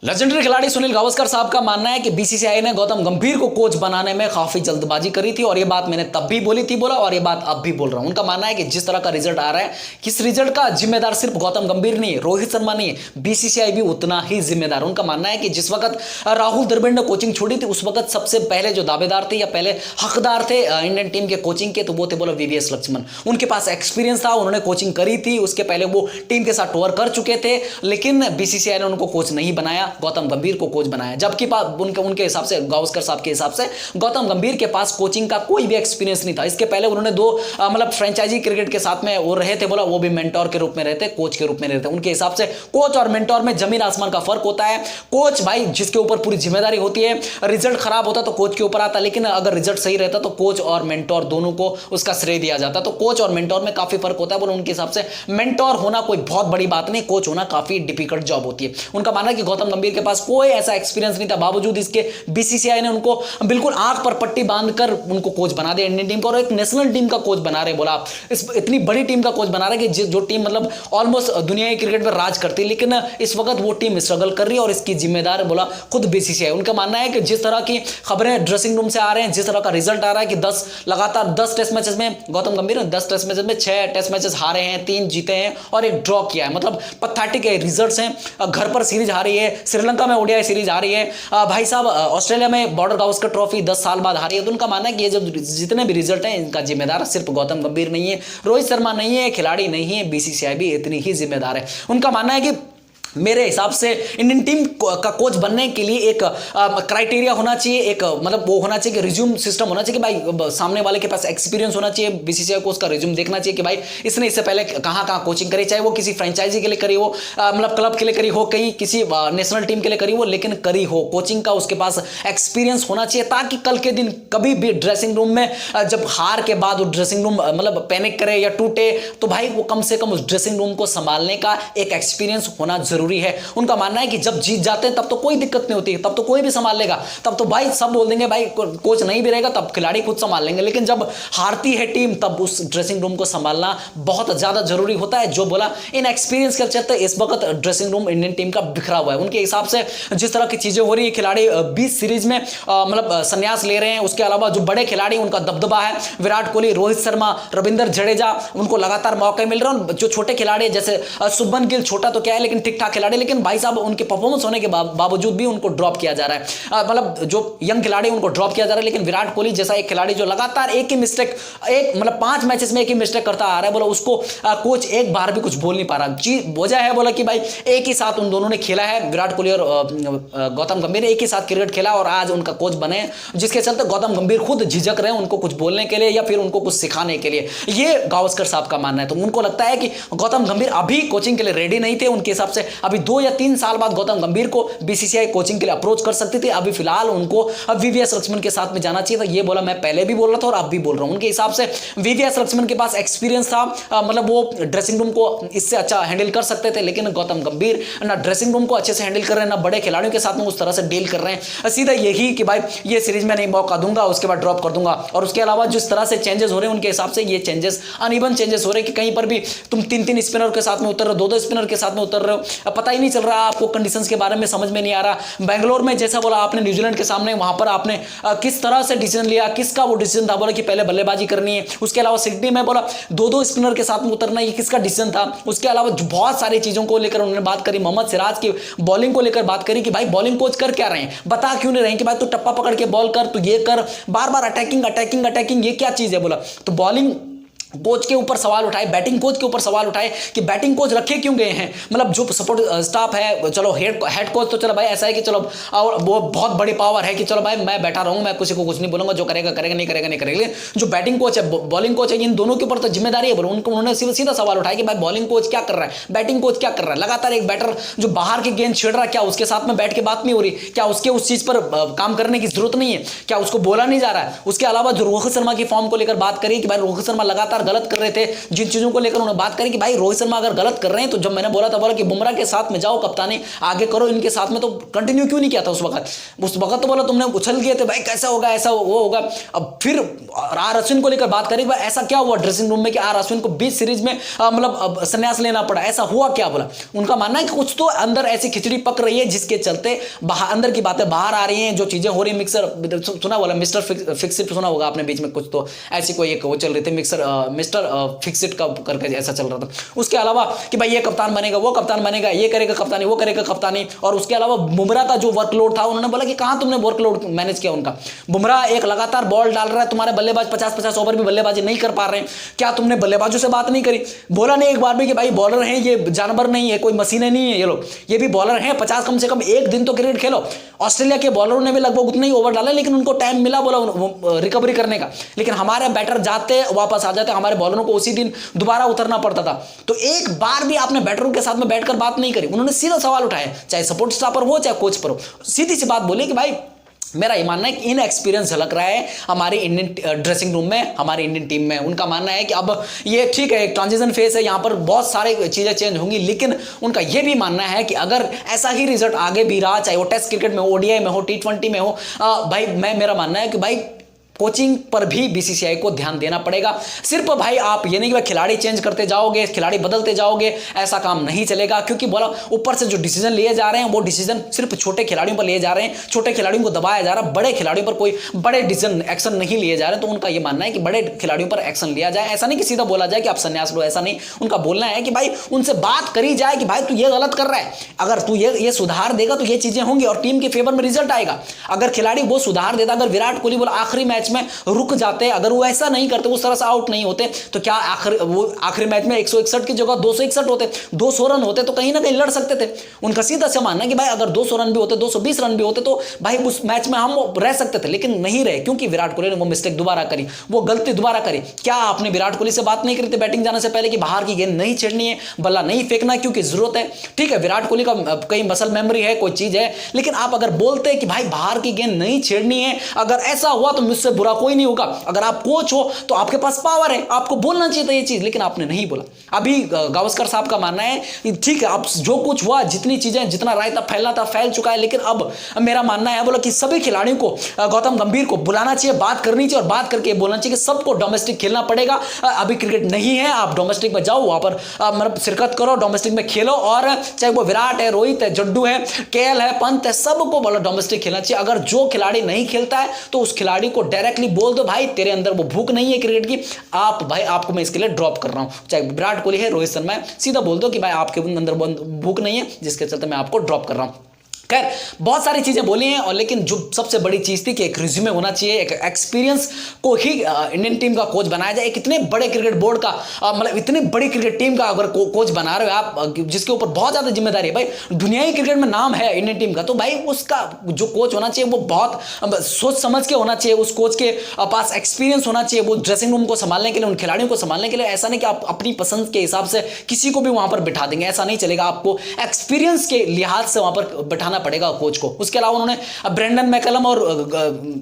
Legendary खिलाड़ी सुनील गावस्कर साहब का मानना है कि बीसीसीआई ने गौतम गंभीर को कोच बनाने में काफी जल्दबाजी करी थी और ये बात मैंने तब भी बोला और ये बात अब भी बोल रहा हूं। उनका मानना है कि जिस तरह का रिजल्ट आ रहा है, किस रिजल्ट का जिम्मेदार सिर्फ गौतम गंभीर नहीं है, रोहित शर्मा नहीं है, बीसीसीआई भी उतना ही जिम्मेदार। उनका मानना है कि जिस वक्त राहुल द्रविड़ ने कोचिंग छोड़ी थी, उस वक्त सबसे पहले जो दावेदार थे या पहले हकदार थे इंडियन टीम के कोचिंग के, तो वो थे बोला वीवीएस लक्ष्मण। उनके पास एक्सपीरियंस था, उन्होंने कोचिंग करी थी, उसके पहले वो टीम के साथ टूर कर चुके थे, लेकिन बीसीसीआई ने उनको कोच नहीं बनाया, गौतम गंभीर को कोच बनाया। जबकि उनके हिसाब से, गावस्कर साहब के हिसाब से, गौतम गंभीर के पास कोचिंग का कोई भी एक्सपीरियंस नहीं था। इसके पहले उन्होंने दो मतलब फ्रेंचाइजी क्रिकेट के साथ में वो रहे थे, बोला वो भी मेंटोर के रूप में रहते, कोच के रूप में रहते। उनके हिसाब से कोच और मेंटोर में जमीन आसमान का फर्क होता है। कोच भाई जिसके ऊपर पूरी जिम्मेदारी होती है, रिजल्ट खराब होता तो कोच के ऊपर आता, लेकिन अगर रिजल्ट सही रहता तो कोच और मेंटोर दोनों को उसका श्रेय दिया जाता। तो कोच और मेंटोर में काफी फर्क होता है। बोला उनके हिसाब से मेंटोर होना कोई बहुत बड़ी बात नहीं, कोच होना काफी डिफिकल्ट जॉब होती है। उनका मानना है कि गौतम गंभीर के पास कोई ऐसा एक्सपीरियंस नहीं था, बावजूद इसके बीसीसीआई ने उनको बिल्कुल आंख पर पट्टी बांधकर उनको कोच बना दिया इंडियन टीम को, और एक नेशनल टीम का कोच बना रहे। बोला इस इतनी बड़ी टीम का कोच बना रहे कि जो टीम मतलब ऑलमोस्ट दुनिया के क्रिकेट में राज करती है, लेकिन इस वक्त वो टीम स्ट्रगल कर रही है और इसकी जिम्मेदार बोला खुद बीसीसीआई। उनका मानना है कि जिस तरह की खबरें ड्रेसिंग रूम से आ रहे हैं, जिस तरह का रिजल्ट आ रहा है कि 10 लगातार 10 टेस्ट मैचेस में गौतम गंभीर 10 टेस्ट मैचेस में 6 टेस्ट मैचेस हारे हैं, 3 जीते हैं और 1 ड्रॉ किया है। मतलब पैथेटिक रिजल्ट्स हैं। घर पर सीरीज हारी है, श्रीलंका में ओडीआई सीरीज हारी है, भाई साहब ऑस्ट्रेलिया में बॉर्डर गावस्कर ट्रॉफी 10 साल बाद हारी है। तो उनका मानना है कि ये जो जितने भी रिजल्ट हैं, इनका जिम्मेदार सिर्फ गौतम गंभीर नहीं है, रोहित शर्मा नहीं है, खिलाड़ी नहीं है, बीसीसीआई भी इतनी ही जिम्मेदार है। उनका मानना है कि मेरे हिसाब से इंडियन टीम का कोच बनने के लिए एक क्राइटेरिया होना चाहिए, एक मतलब वो होना चाहिए कि रिज्यूम सिस्टम होना चाहिए कि भाई सामने वाले के पास एक्सपीरियंस होना चाहिए। बीसीसीआई को उसका रिज्यूम देखना चाहिए कि भाई इसने इससे पहले कहाँ कोचिंग करी, चाहे वो किसी फ्रेंचाइजी के लिए करी हो, मतलब क्लब के लिए करी हो, कहीं किसी नेशनल टीम के लिए करी हो, लेकिन करी हो कोचिंग का, उसके पास एक्सपीरियंस होना चाहिए, ताकि कल के दिन कभी भी ड्रेसिंग रूम में जब हार के बाद वो ड्रेसिंग रूम मतलब पैनिक करे या टूटे, तो भाई वो कम से कम उस ड्रेसिंग रूम को संभालने का एक एक्सपीरियंस होना जरूरी है। उनका मानना है कि जब जीत जाते हैं तब तो कोई दिक्कत नहीं होती, तब तो कोई भी संभाल लेगा, तब तो भाई सब बोल देंगे भाई कोच नहीं भी रहेगा तब खिलाड़ी खुद संभाल लेंगे, लेकिन जब हारती है टीम तब उस ड्रेसिंग रूम को संभालना बहुत ज्यादा जरूरी होता है। जो बोला इन एक्सपीरियंस के चलते इस वक्त ड्रेसिंग रूम इंडियन टीम का बिखरा हुआ है। उनके हिसाब से जिस तरह की चीजें हो रही है, खिलाड़ी 20 सीरीज में मतलब संन्यास ले रहे हैं। उसके अलावा जो बड़े खिलाड़ी उनका दबदबा है, विराट कोहली, रोहित शर्मा, रविंद्र जडेजा, उनको लगातार मौके मिल रहे हैं। जो छोटे खिलाड़ी जैसे शुभमन गिल, छोटा तो क्या है लेकिन ठीक ठाक खिलाड़ी, लेकिन भाई साहब उनके परफॉर्मेंस होने के बावजूद भी उनको ड्रॉप किया जा रहा है। मतलब जो यंग खिलाड़ी उनको ड्रॉप किया जा रहा है, लेकिन विराट कोहली जैसा एक खिलाड़ी जो लगातार एक ही मिस्टेक, एक मतलब 5 मैचेस में एक ही मिस्टेक करता आ रहा है, बोला उसको कोच एक बार भी कुछ बोल नहीं पा रहा। वजह है बोला कि भाई एक ही साथ उन दोनों ने खेला है, विराट कोहली और गौतम गंभीर एक ही साथ क्रिकेट खेला और आज उनका कोच बने, जिसके चलते गौतम गंभीर खुद झिझक रहे हैं उनको कुछ बोलने के लिए या फिर उनको कुछ सिखाने के लिए। ये गावस्कर साहब का मानना है। तो उनको लगता है कि गौतम गंभीर अभी कोचिंग के लिए रेडी नहीं थे। उनके हिसाब से अभी 2 या 3 साल बाद गौतम गंभीर को बीसीसीआई कोचिंग के लिए अप्रोच कर सकती थी। अभी फिलहाल उनको अब वीवीएस लक्ष्मण के साथ में जाना चाहिए था। ये बोला मैं पहले भी बोल रहा था और अब भी बोल रहा हूं। उनके हिसाब से वीवीएस लक्ष्मण के पास एक्सपीरियंस था, मतलब वो ड्रेसिंग रूम को इससे अच्छा हैंडल कर सकते थे, लेकिन गौतम गंभीर ना ड्रेसिंग रूम को अच्छे से हैंडल कर रहे हैं, ना बड़े खिलाड़ियों के साथ में उस तरह से डील कर रहे हैं। सीधा यही कि भाई ये सीरीज में नहीं मौका दूंगा, उसके बाद ड्रॉप कर दूंगा। और उसके अलावा जिस तरह से चेंजेस हो रहे हैं, उनके हिसाब से ये चेंजेस अनइवन चेंजेस हो रहे हैं कि कहीं पर भी तुम 3-3 स्पिनर के साथ में उतर रहे हो, 2-2 स्पिनर के साथ में उतर रहे हो, पता ही नहीं चल रहा, आपको कंडीशंस के बारे में समझ में नहीं आ रहा। बेंगलोर में जैसा बोला आपने न्यूजीलैंड के सामने, वहां पर आपने किस तरह से डिसीजन लिया, किसका वो डिसीजन था, बोला कि पहले बल्लेबाजी करनी है। उसके अलावा सिडनी में बोला 2-2 स्पिनर के साथ में उतरना, ये किसका डिसीजन था। उसके अलावा बहुत सारी चीजों को लेकर उन्होंने बात करी। मोहम्मद सिराज की बॉलिंग को लेकर बात करी कि भाई बॉलिंग कोच कर क्या रहे हैं, बता क्यों नहीं रहे कि भाई तू टप्पा पकड़ के बॉल कर, तू ये कर, बार बार अटैकिंग अटैकिंग अटैकिंग, ये क्या चीज है। बोला तो बॉलिंग कोच के ऊपर सवाल उठाए, बैटिंग कोच के ऊपर सवाल उठाए कि बैटिंग कोच रखे क्यों गए हैं। मतलब जो सपोर्ट स्टाफ है, चलो हेड कोच तो चलो भाई ऐसा है कि चलो और वो बहुत बड़ी पावर है कि चलो भाई मैं बैठा रहूंगा, मैं किसी को कुछ नहीं बोलूंगा, जो करेगा करेगा, नहीं करेगा नहीं करेगा। जो बैटिंग कोच है, बॉलिंग कोच है, इन दोनों के ऊपर तो जिम्मेदारी है। बोलो उन्होंने सीधा सवाल उठाया कि भाई बॉलिंग कोच क्या कर रहा है, बैटिंग कोच क्या कर रहा है। लगातार एक बैटर जो बाहर की गेंद छेड़ रहा है, क्या उसके साथ में बैठ के बात नहीं हो रही, क्या उसके उस चीज पर काम करने की जरूरत नहीं है, क्या उसको बोला नहीं जा रहा है। उसके अलावा जो रोहित शर्मा की फॉर्म को लेकर बात करी कि भाई रोहित शर्मा लगातार गलत कर रहे थे, जिन चीजों को लेकर उन्होंने बात करी कि भाई रोहित शर्मा अगर गलत कर रहे हैं तो जब मैंने बोला कि बुमराह के साथ में जाओ, कप्तानी आगे करो, इनके साथ में तो कंटिन्यू क्यों नहीं किया था उस वक्त तो बोला तुमने उछल गए थे भाई, कैसा होगा, ऐसा वो होगा। अब फिर आर अश्विन को लेकर बात करी, ऐसा क्या हुआ ड्रेसिंग रूम में कि आर अश्विन को बीच सीरीज में मतलब संन्यास लेना पड़ा, ऐसा हुआ क्या? बोला उनका मानना है कि कुछ तो अंदर ऐसी खिचड़ी पक रही है जिसके चलते अंदर की बातें बाहर आ रही हैं, जो चीजें हो रही है। मिक्सर सुना, बोला मिस्टर फिक्सिट सुना होगा आपने बीच में, कुछ तो ऐसी कोई एक वो चल रही थी, मिस्टर फिक्सिट का करके ऐसा चल रहा था। उसके अलावा कि भाई ये कप्तान बनेगा, वो कप्तान बनेगा, ये करेगा कप्तानी, वो करेगा कप्तानी। और उसके अलावा बुमराह का जो वर्कलोड था, उन्होंने बोला कि कहां तुमने वर्कलोड मैनेज किया उनका? बुमराह एक लगातार बॉल डाल रहा है, तुम्हारे बल्लेबाज 50-50 ओवर भी बल्लेबाजी नहीं कर पा रहे हैं, क्या तुमने बल्लेबाजों से बात नहीं करी? बोला नहीं एक बार भी कि भाई बॉलर हैं, ये जानवर नहीं है, कोई मशीनें नहीं है, ये लोग ये भी बॉलर हैं, 50 कम से कम एक दिन तो क्रिकेट खेलो। ऑस्ट्रेलिया के बॉलरों ने भी लगभग उतना ही ओवर डाला, लेकिन उनको टाइम मिला बोला रिकवरी करने का, लेकिन हमारे बैटर जाते वापस आ जाते, हमारे बॉलरों को उसी दिन दोबारा उतरना पड़ता था। तो एक बार भी आपने बैटरों के साथ में बैठकर बात नहीं करी। उन्होंने सीधा सवाल उठाया, चाहे सपोर्ट स्टाफ पर हो चाहे कोच पर हो, सीधी सी बात बोली कि भाई मेरा ये मानना है कि इनएक्सपीरियंस झलक रहा है हमारी इंडियन ड्रेसिंग रूम में, हमारी इंडियन टीम में। उनका मानना है कि अब ये ठीक है, एक ट्रांजिशन फेज है, यहाँ पर बहुत सारे चीजें चेंज होंगी, लेकिन उनका ये भी मानना है कि अगर ऐसा ही रिजल्ट आगे भी रहा, चाहे वो टेस्ट क्रिकेट में हो, ओडीआई में हो, T20 में हो, भाई मेरा मानना है कि भाई कोचिंग पर भी बीसीसीआई को ध्यान देना पड़ेगा। सिर्फ भाई आप ये नहीं कि खिलाड़ी चेंज करते जाओगे, खिलाड़ी बदलते जाओगे, ऐसा काम नहीं चलेगा। क्योंकि बोला ऊपर से जो डिसीजन लिए जा रहे हैं वो डिसीजन सिर्फ छोटे खिलाड़ियों पर लिए जा रहे हैं, छोटे खिलाड़ियों को दबाया जा रहा है, बड़े खिलाड़ियों पर कोई बड़े डिसीजन एक्शन नहीं लिए जा रहे। तो उनका ये मानना है कि बड़े खिलाड़ियों पर एक्शन लिया जाए, ऐसा नहीं कि सीधा बोला जाए कि आप संन्यास लो, ऐसा नहीं। उनका बोलना है कि भाई उनसे बात करी जाए कि भाई तू ये गलत कर रहा है, अगर तू ये सुधार देगा तो ये चीजें होंगी और टीम के फेवर में रिजल्ट आएगा। अगर खिलाड़ी वो सुधार देता, अगर विराट कोहली बोला आखिरी मैच में रुक जाते, अगर वो ऐसा नहीं करते, उस तरह से आउट नहीं होते, तो क्या आखिरी मैच में 161 की जगह 261 होते, 200 रन होते, तो कहीं ना कहीं लड़ सकते थे। उनका सीधा से मानना है कि भाई अगर 200 रन भी होते, 220 रन भी होते, तो भाई उस मैच में हम रह सकते थे, लेकिन नहीं रहे, क्योंकि विराट कोहली ने वो मिस्टेक दोबारा करी, वो गलती दोबारा करी। क्या आपने विराट कोहली से बात नहीं करी थी बैटिंग जाने से पहले कि बाहर की गेंद नहीं छेड़नी है, बल्ला नहीं फेंकना क्योंकि जरूरत है? ठीक है, विराट कोहली का कहीं मसल मेमोरी है, कोई चीज है, लेकिन आप अगर बोलते कि भाई बाहर की गेंद नहीं छेड़नी है, अगर ऐसा हुआ तो मुझसे बुरा कोई नहीं होगा। अगर आप कोच हो तो आपके पास पावर है, आपको बोलना चाहिए था ये चीज, लेकिन आपने नहीं बोला। अभी गावस्कर साहब का मानना है ठीक है, अब जो कुछ हुआ, जितनी चीजें, जितना रायता फैलना था फैल चुका है, लेकिन अब मेरा मानना है बोला कि सभी खिलाड़ियों को, गौतम गंभीर को बुलाना चाहिए, बात करनी चाहिए और बात करके बोलना चाहिए कि सबको डोमेस्टिक खेलना पड़ेगा। अभी क्रिकेट नहीं है, आप डोमेस्टिक में जाओ, वहां पर मतलब शिरकत करो, डोमेस्टिक में खेलो, और चाहे वो विराट है, रोहित है, जड्डू है, केएल है, पंत है, सबको बोला डोमेस्टिक खेलना चाहिए। अगर जो खिलाड़ी नहीं खेलता है तो उस खिलाड़ी को डायरेक्टली बोल दो भाई तेरे अंदर वो भूख नहीं है क्रिकेट की, आप भाई आपको मैं इसके लिए ड्रॉप कर रहा हूं, चाहे विराट कोहली है, रोहित शर्मा है, सीधा बोल दो कि भाई आपके अंदर भूख नहीं है जिसके चलते मैं आपको ड्रॉप कर रहा हूं। खैर बहुत सारी चीजें बोली हैं, और लेकिन जो सबसे बड़ी चीज थी कि एक रिज्यूमे होना चाहिए, एक एक्सपीरियंस को ही इंडियन टीम का कोच बनाया जाए। एक इतने बड़े क्रिकेट बोर्ड का मतलब इतनी बड़ी क्रिकेट टीम का अगर कोच बना रहे हो आप, जिसके ऊपर बहुत ज्यादा जिम्मेदारी है, भाई दुनियाई क्रिकेट में नाम है इंडियन टीम का, तो भाई उसका जो कोच होना चाहिए वो बहुत सोच समझ के होना चाहिए, उस कोच के पास एक्सपीरियंस होना चाहिए, वो ड्रेसिंग रूम को संभालने के लिए, उन खिलाड़ियों को संभालने के लिए। ऐसा नहीं कि आप अपनी पसंद के हिसाब से किसी को भी वहां पर बिठा देंगे, ऐसा नहीं चलेगा, आपको एक्सपीरियंस के लिहाज से वहां पर बिठाना पड़ेगा कोच को। उसके अलावा उन्होंने ब्रेंडन मैकलम और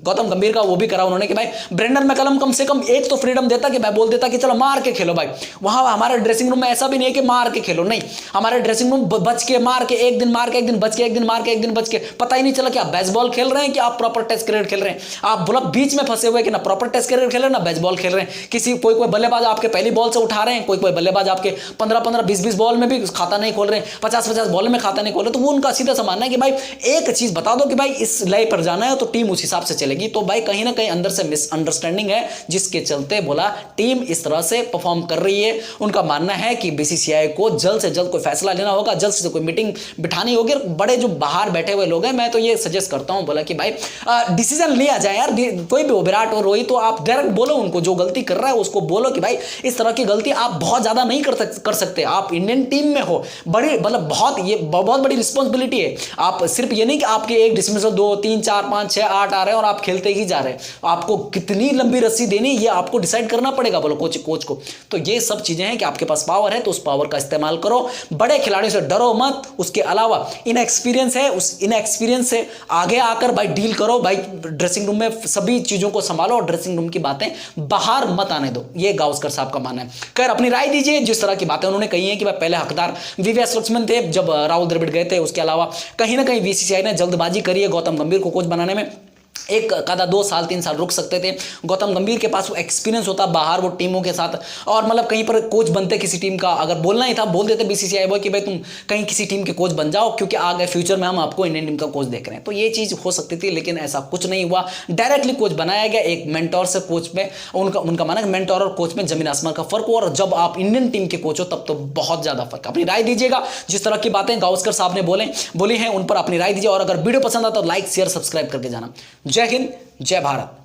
गौतम गंभीर का वो भी करा उन्होंने कि भाई ब्रेंडन मैकलम कम से कम एक तो फ्रीडम देता कि भाई बोल देता कि चलो मार के खेलो भाई। वहां हमारे ड्रेसिंग रूम में ऐसा भी नहीं है कि मार के खेलो, नहीं, हमारे ड्रेसिंग रूम बच के मार के, एक दिन मार के, एक दिन बच के, एक दिन मार के, एक दिन बच के, पता ही नहीं चला कि आप बेसबॉल खेल रहे हैं कि आप प्रॉपर टेस्ट क्रिकेट खेल रहे हैं। आप बोला बीच में फंसे हुए कि ना प्रॉपर टेस्ट क्रिकेट खेल रहे हैं ना बेसबॉल खेल रहे हैं। किसी कोई बल्लेबाज आपके पहली बॉल से उठा रहे हैं, कोई बल्लेबाज आपके 15-15, 20-20 बॉल में भी खाता नहीं खोल रहे हैं, 50-50 बॉल में खाता नहीं खोल रहे। तो वो उनका सीधा सा मानना है कि भाई एक चीज बता दो कि भाई इस लय पर जाना है तो टीम उस हिसाब से चलेगी। तो भाई कहीं ना कहीं अंदर से मिसअंडरस्टैंडिंग है, जिसके चलते बोला टीम इस तरह से परफॉर्म कर रही है। उनका मानना है कि बीसीसीआई को जल्द से जल्द कोई फैसला लेना होगा, जल्द से कोई मीटिंग बिठानी होगी। बड़े जो बाहर बैठे हुए लोग हैं, मैं तो ये सजेस्ट करता हूं बोला कि भाई डिसीजन लिया जाए यार, कोई भी हो, विराट और रोहित, तो आप डायरेक्ट बोलो उनको, जो गलती कर रहा है उसको बोलो कि भाई इस तरह की गलती आप बहुत ज्यादा नहीं कर सकते। आप इंडियन टीम में हो, बड़ी मतलब बहुत बड़ी रिस्पॉन्सिबिलिटी है। आप सिर्फ ये नहीं कि आपके एक डिसमिसल 2 3 4 5 6 8 आ रहे हैं और आप खेलते ही जा रहे हैं, आपको कितनी लंबी रस्सी देनी ये आपको डिसाइड करना पड़ेगा, बोलो कोच को। तो ये सब चीजें हैं कि आपके पास पावर है तो उस पावर का इस्तेमाल करो, बड़े खिलाड़ियों से डरो मत। उसके अलावा इनएक्सपीरियंस है, उस इनएक्सपीरियंस से आगे आकर भाई डील करो, भाई ड्रेसिंग रूम में सभी चीजों को संभालो और ड्रेसिंग रूम की बातें बाहर मत आने दो, ये गावस्कर साहब का मानना है। खैर अपनी राय दीजिए, जिस तरह की बातें उन्होंने कही हैं कि भाई पहले हकदार वीवीएस लक्ष्मण थे जब राहुल द्रविड़ गए थे, उसके अलावा कहीं ना कहीं बीसीसीआई ने जल्दबाजी करी है गौतम गंभीर को कोच बनाने में। एक आधा 2 साल 3 साल रुक सकते थे, गौतम गंभीर के पास वो एक्सपीरियंस होता बाहर वो टीमों के साथ, और मतलब कहीं पर कोच बनते किसी टीम का, अगर बोलना ही था बोल देते बीसीसीआई बॉय कि भाई तुम कहीं किसी टीम के कोच बन जाओ, क्योंकि आगे फ्यूचर में हम आपको इंडियन टीम का कोच देख रहे हैं। तो ये चीज़ हो सकती थी, लेकिन ऐसा कुछ नहीं हुआ, डायरेक्टली कोच बनाया गया। एक मेंटोर से कोच में उनका माना कि मेंटोर और कोच में जमीन आसमान का फर्क हो, और जब आप इंडियन टीम के कोच हो तब तो बहुत ज्यादा फर्क। अपनी राय दीजिएगा, जिस तरह की बातें गावस्कर साहब ने बोली हैं उन पर अपनी राय दीजिए, और अगर वीडियो पसंद आता तो लाइक शेयर सब्सक्राइब करके जाना। जय हिंद, जय भारत।